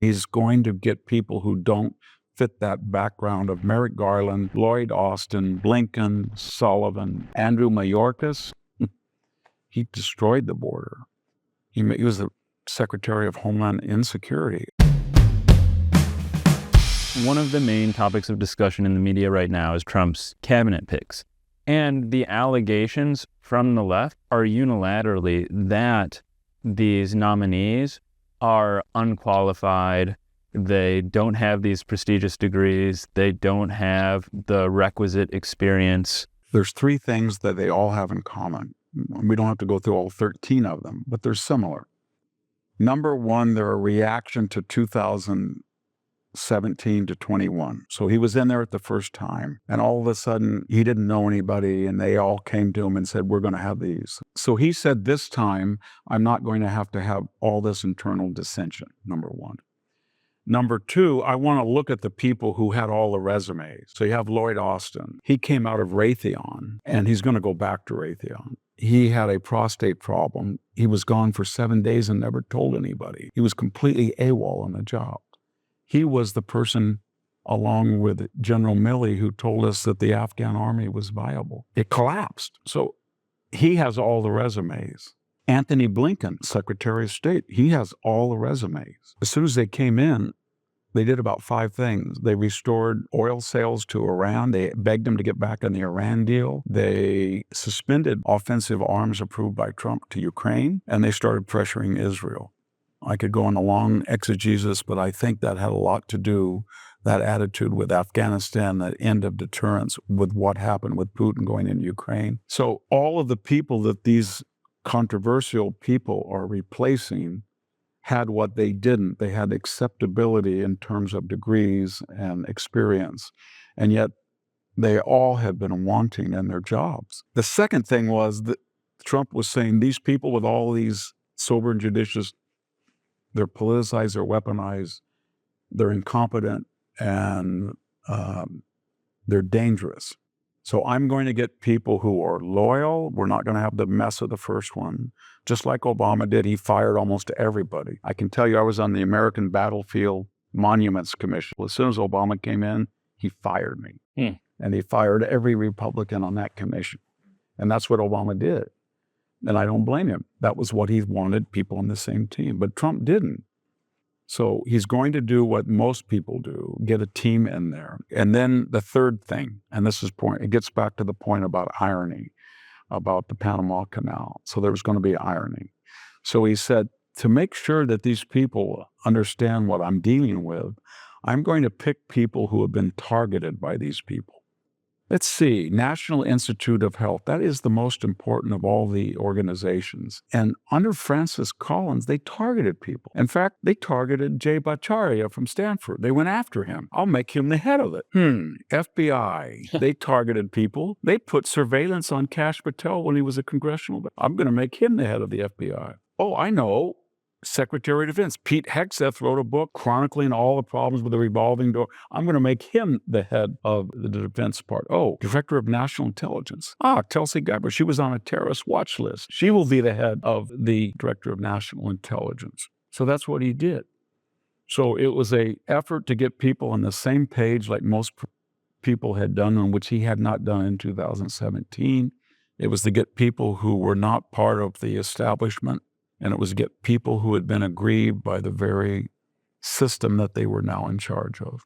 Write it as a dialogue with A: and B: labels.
A: He's going to get people who don't fit that background of Merrick Garland, Lloyd Austin, Blinken, Sullivan, Andrew Mayorkas. He destroyed the border. He was the Secretary of Homeland Insecurity.
B: One of the main topics of discussion in the media right now is Trump's cabinet picks. And the allegations from the left are unilaterally that these nominees are unqualified, they don't have these prestigious degrees, they don't have the requisite experience.
A: There's three things that they all have in common. We don't have to go through all 13 of them, but they're similar. Number one, they're a reaction to 2017 to 21. So he was in there at the first time, and all of a sudden he didn't know anybody, and they all came to him and said, we're going to have these. So he said, this time, I'm not going to have all this internal dissension, number one. Number two, I want to look at the people who had all the resumes. So you have Lloyd Austin. He came out of Raytheon, and he's going to go back to Raytheon. He had a prostate problem. He was gone for 7 days and never told anybody. He was completely AWOL on the job. He was the person, along with General Milley, who told us that the Afghan army was viable. It collapsed. So he has all the resumes. Anthony Blinken, Secretary of State, he has all the resumes. As soon as they came in, they did about 5 things. They restored oil sales to Iran. They begged them to get back on the Iran deal. They suspended offensive arms approved by Trump to Ukraine, and they started pressuring Israel. I could go on a long exegesis, but I think that had a lot to do, that attitude with Afghanistan, that end of deterrence, with what happened with Putin going into Ukraine. So all of the people that these controversial people are replacing had what they didn't. They had acceptability in terms of degrees and experience, and yet they all had been wanting in their jobs. The second thing was that Trump was saying these people with all these sober and judicious, they're politicized, they're weaponized, they're incompetent, and they're dangerous. So I'm going to get people who are loyal. We're not going to have the mess of the first one. Just like Obama did, he fired almost everybody. I can tell you I was on the American Battlefield Monuments Commission. As soon as Obama came in, he fired me. And he fired every Republican on that commission. And that's what Obama did. And I don't blame him. That was what he wanted, people on the same team. But Trump didn't. So he's going to do what most people do, get a team in there. And then the third thing, and this is it gets back to the point about irony, about the Panama Canal. So there was going to be irony. So he said, to make sure that these people understand what I'm dealing with, I'm going to pick people who have been targeted by these people. Let's see, National Institute of Health. That is the most important of all the organizations. And under Francis Collins, they targeted people. In fact, they targeted Jay Bhattacharya from Stanford. They went after him. I'll make him the head of it. FBI. They targeted people. They put surveillance on Kash Patel when he was a congressional. I'm going to make him the head of the FBI. Oh, I know. Secretary of Defense. Pete Hegseth wrote a book chronicling all the problems with the revolving door. I'm going to make him the head of the defense part. Oh, Director of National Intelligence. Tulsi Gabbard. She was on a terrorist watch list. She will be the head of the Director of National Intelligence. So that's what he did. So it was an effort to get people on the same page like most people had done, on which he had not done in 2017. It was to get people who were not part of the establishment. And it was to get people who had been aggrieved by the very system that they were now in charge of.